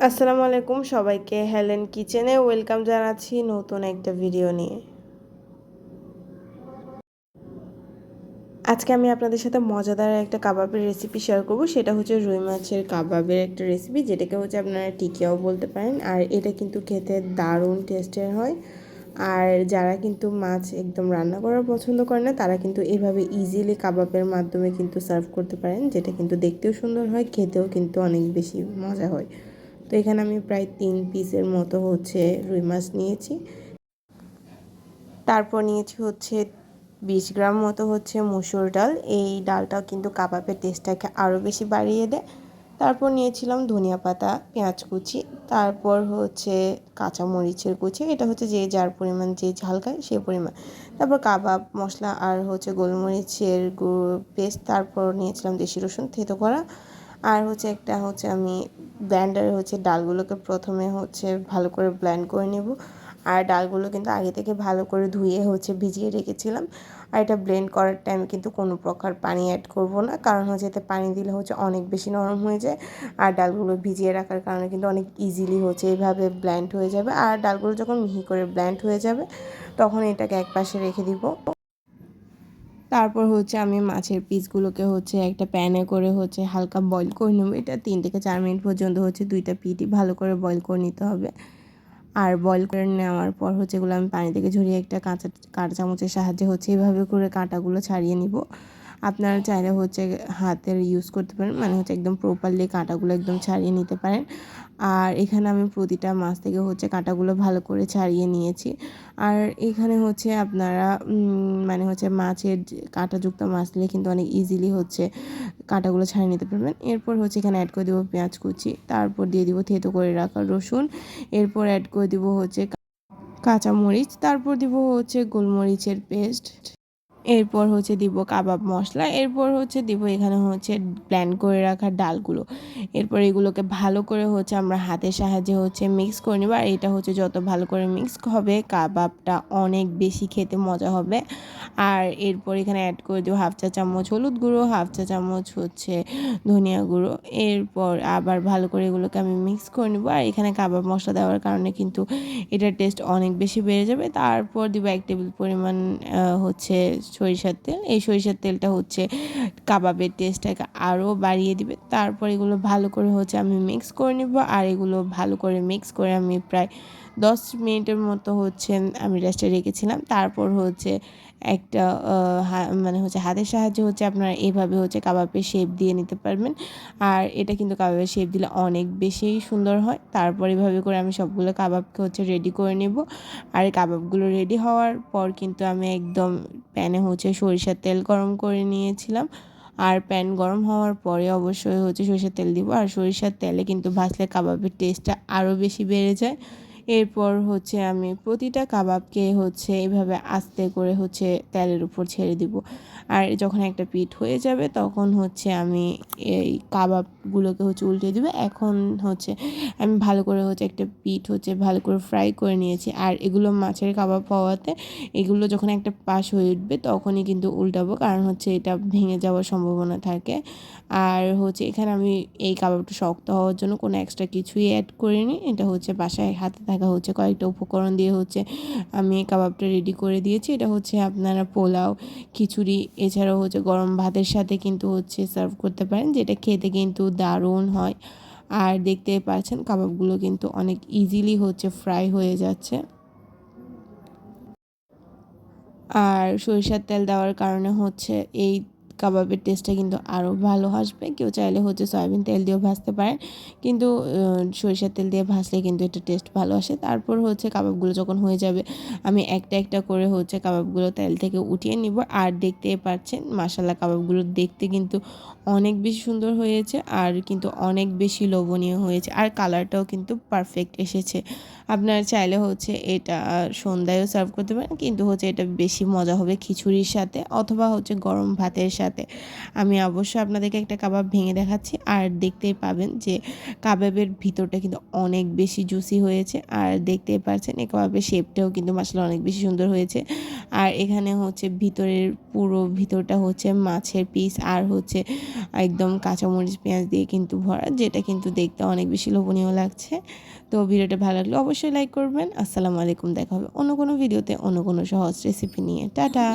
আসসালামু আলাইকুম সবাইকে হেলেন কিচেনে ওয়েলকাম জানাচ্ছি নতুন একটা ভিডিও নিয়ে। আজকে আমি আপনাদের সাথে মজাদার একটা কাবাবের রেসিপি শেয়ার করব। সেটা হচ্ছে রুই মাছের কাবাবের একটা রেসিপি, যেটাকে হচ্ছে আপনারা টিকিয়াও বলতে পারেন। আর এটা কিন্তু খেতে দারুণ টেস্টের হয়। আর যারা কিন্তু মাছ একদম রান্না করার পছন্দ করে না, তারা কিন্তু এভাবে ইজিলি কাবাবের মাধ্যমে কিন্তু সার্ভ করতে পারেন, যেটা কিন্তু দেখতেও সুন্দর হয়, খেতেও কিন্তু অনেক বেশি মজা হয়। তো এখানে আমি প্রায় 3 পিসের মতো হচ্ছে রুই মাছ নিয়েছি। তারপর নিয়েছি হচ্ছে 20 গ্রাম মতো হচ্ছে মসুর ডাল। এই ডালটাও কিন্তু কাবাবের টেস্টটাকে আরও বেশি বাড়িয়ে দেয়। তারপর নিয়েছিলাম ধনিয়া পাতা, পেঁয়াজ কুচি, তারপর হচ্ছে কাঁচামরিচের কুচি। এটা হচ্ছে যে যার পরিমাণ যে ঝাল খায় সেই পরিমাণ। তারপর কাবাব মশলা আর হচ্ছে গোলমরিচের পেস্ট। তারপর নিয়েছিলাম দেশি রসুন থেতো করা। আর হচ্ছে একটা হচ্ছে আমি ব্লেন্ডারে হচ্ছে ডালগুলোকে প্রথমে হচ্ছে ভালো করে ব্লেন্ড করে নেব। আর ডালগুলো কিন্তু আগে থেকে ভালো করে ধুয়ে হচ্ছে ভিজিয়ে রেখেছিলাম। আর এটা ব্লেন্ড করার টাইমে কিন্তু কোনো প্রকার পানি অ্যাড করব না, কারণ হচ্ছে এতে পানি দিলে হচ্ছে অনেক বেশি নরম হয়ে যায়। আর ডালগুলো ভিজিয়ে রাখার কারণে কিন্তু অনেক ইজিলি হচ্ছে এইভাবে ব্লেন্ড হয়ে যাবে। আর ডালগুলো যখন মিহি করে ব্লেন্ড হয়ে যাবে, তখন এটাকে একপাশে রেখে দিব। তারপর হচ্ছে আমি মাছের পিসগুলোকে হচ্ছে একটা প্যানে করে হচ্ছে হালকা বয়েল করে নেব। এটা 3 থেকে 4 মিনিট পর্যন্ত হচ্ছে দুইটা পিঠই ভালো করে বয়েল করে নিতে হবে। আর বয়েল করে নেওয়ার পর হচ্ছে এগুলো আমি পানি থেকে ঝরিয়ে একটা কাঁটা চামচের সাহায্যে হচ্ছে এইভাবে করে কাঁটাগুলো ছাড়িয়ে নিব। আপনারা চাইলে হচ্ছে হাতের ইউজ করতে পারেন, মানে হচ্ছে একদম প্রপারলি কাঁটাগুলো একদম ছাড়িয়ে নিতে পারেন। আর এখানে আমি প্রতিটা মাছ থেকে হচ্ছে কাঁটাগুলো ভালো করে ছাড়িয়ে নিয়েছি। আর এখানে হচ্ছে আপনারা মানে হচ্ছে মাছের কাঁটাযুক্ত মাছ নিলে কিন্তু অনেক ইজিলি হচ্ছে কাঁটাগুলো ছাড়িয়ে নিতে পারবেন। এরপর হচ্ছে এখানে অ্যাড করে দেবো পেঁয়াজ কুচি, তারপর দিয়ে দিব থেতো করে রাখা রসুন, এরপর অ্যাড করে দিব হচ্ছে কাঁচামরিচ, তারপর দিব হচ্ছে গোলমরিচের পেস্ট, এরপর হচ্ছে দিব কাবাব মশলা, এরপর হচ্ছে দিব এখানে হচ্ছে ব্লেন্ড করে রাখা ডালগুলো। এরপর এগুলোকে ভালো করে হচ্ছে আমরা হাতের সাহায্যে হচ্ছে মিক্স করে নেব। আর এটা হচ্ছে যত ভালো করে মিক্স হবে, কাবাবটা অনেক বেশি খেতে মজা হবে। আর এরপর এখানে অ্যাড করে দেবো 1/2 চা চামচ হলুদ গুঁড়ো, 1/2 চা চামচ হচ্ছে ধনিয়া গুঁড়ো। এরপর আবার ভালো করে এগুলোকে আমি মিক্স করে নেব। আর এখানে কাবাব মশলা দেওয়ার কারণে কিন্তু এটার টেস্ট অনেক বেশি বেড়ে যাবে। তারপর দিব 1 টেবিল পরিমাণ হচ্ছে সরিষার তেল। এই সরিষার তেলটা হচ্ছে কাবাবের টেস্টটাকে আরও বাড়িয়ে দিবে। তারপর এগুলো ভালো করে হচ্ছে আমি মিক্স করে নেব। আর এগুলো ভালো করে মিক্স করে আমি প্রায় 10 মিনিটের মতো হচ্ছে আমি রেস্টে রেখেছিলাম। তারপর হচ্ছে একটা মানে হচ্ছে হাতের সাহায্যে হচ্ছে আপনারা এইভাবে হচ্ছে কাবাবের শেপ দিয়ে নিতে পারবেন। আর এটা কিন্তু কাবাবের শেপ দিলে অনেক বেশি সুন্দর হয়। তারপর এভাবে করে আমি সবগুলো কাবাবকে হচ্ছে রেডি করে নেব। আর কাবাবগুলো রেডি হওয়ার পর কিন্তু আমি একদম প্যানে হচ্ছে সরিষার তেল গরম করে নিয়েছিলাম। আর প্যান গরম হওয়ার পরে অবশ্যই হচ্ছে সরিষার তেল দিব। আর সরিষার তেলে কিন্তু ভাজলে কাবাবের টেস্টটা আরও বেশি বেড়ে যায়। এরপর হচ্ছে আমি প্রতিটা কাবাবকে হচ্ছে এইভাবে আস্তে করে হচ্ছে তেলের উপর ছেড়ে দিব। আর যখন একটা পিঠ হয়ে যাবে, তখন হচ্ছে আমি এই কাবাবগুলোকে হচ্ছে উল্টে দিব। এখন হচ্ছে আমি ভালো করে হচ্ছে একটা পিঠ হচ্ছে ভালো করে ফ্রাই করে নিয়েছি। আর এগুলো মাছের কাবাব হওয়াতে এগুলো যখন একটা পাশ হয়ে উঠবে, তখনই কিন্তু উল্টাবো, কারণ হচ্ছে এটা ভেঙে যাওয়ার সম্ভাবনা থাকে। আর হচ্ছে এখানে আমি এই কাবাবটা শক্ত হওয়ার জন্য কোনো এক্সট্রা কিছুই অ্যাড করিনি। এটা হচ্ছে বাসায় হাতে থাকা হচ্ছে কয়েকটা উপকরণ দিয়ে হচ্ছে আমি এই কাবাবটা রেডি করে দিয়েছি। এটা হচ্ছে আপনারা পোলাও, খিচুড়ি, এছাড়াও হচ্ছে গরম ভাতের সাথে কিন্তু হচ্ছে সার্ভ করতে পারেন, যেটা খেতে কিন্তু দারুণ হয়। আর দেখতে পাচ্ছেন কাবাবগুলো কিন্তু অনেক ইজিলি হচ্ছে ফ্রাই হয়ে যাচ্ছে। আর সরিষার তেল দেওয়ার কারণে হচ্ছে এই কাবাবের টেস্টটা কিন্তু আরও ভালো আসবে। কেউ চাইলে হচ্ছে সয়াবিন তেল দিয়েও ভাজতে পারেন, কিন্তু সরিষার তেল দিয়ে ভাজলে কিন্তু এটা টেস্ট ভালো আসে। তারপর হচ্ছে কাবাবগুলো যখন হয়ে যাবে, আমি একটা একটা করে হচ্ছে কাবাবগুলো তেল থেকে উঠিয়ে নিব। আর দেখতেই পাচ্ছেন মাশাআল্লাহ, কাবাবগুলো দেখতে কিন্তু অনেক বেশি সুন্দর হয়েছে, আর কিন্তু অনেক বেশি লোভনীয় হয়েছে। আর কালারটাও কিন্তু পারফেক্ট এসেছে। আপনারা চাইলে হচ্ছে এটা সন্ধ্যায়ও সার্ভ করতে পারেন, কিন্তু হচ্ছে এটা বেশি মজা হবে খিচুড়ির সাথে অথবা হচ্ছে গরম ভাতের সাথে। আমি অবশ্যই আপনাদেরকে একটা কাবাব ভেঙে দেখাচ্ছি, আর দেখতেই পাবেন যে কাবাবের ভিতরটা কিন্তু অনেক বেশি জুসি হয়েছে। আর দেখতেই পাচ্ছেন এই কাবাবের শেপটাও কিন্তু মাশাআল্লাহ অনেক বেশি সুন্দর হয়েছে। আর এখানে হচ্ছে ভিতরের পুরো ভিতরটা হচ্ছে মাছের পিস আর হচ্ছে একদম কাঁচামরিচ পেঁয়াজ দিয়ে কিন্তু ভরা, যেটা কিন্তু দেখতে অনেক বেশি লোভনীয় লাগছে। তো ভিডিওটা ভালো লাগলে অবশ্যই লাইক করবেন। আসসালামু আলাইকুম, দেখা হবে অন্য কোনো ভিডিওতে অন্য কোনো সহজ রেসিপি নিয়ে। টাটা।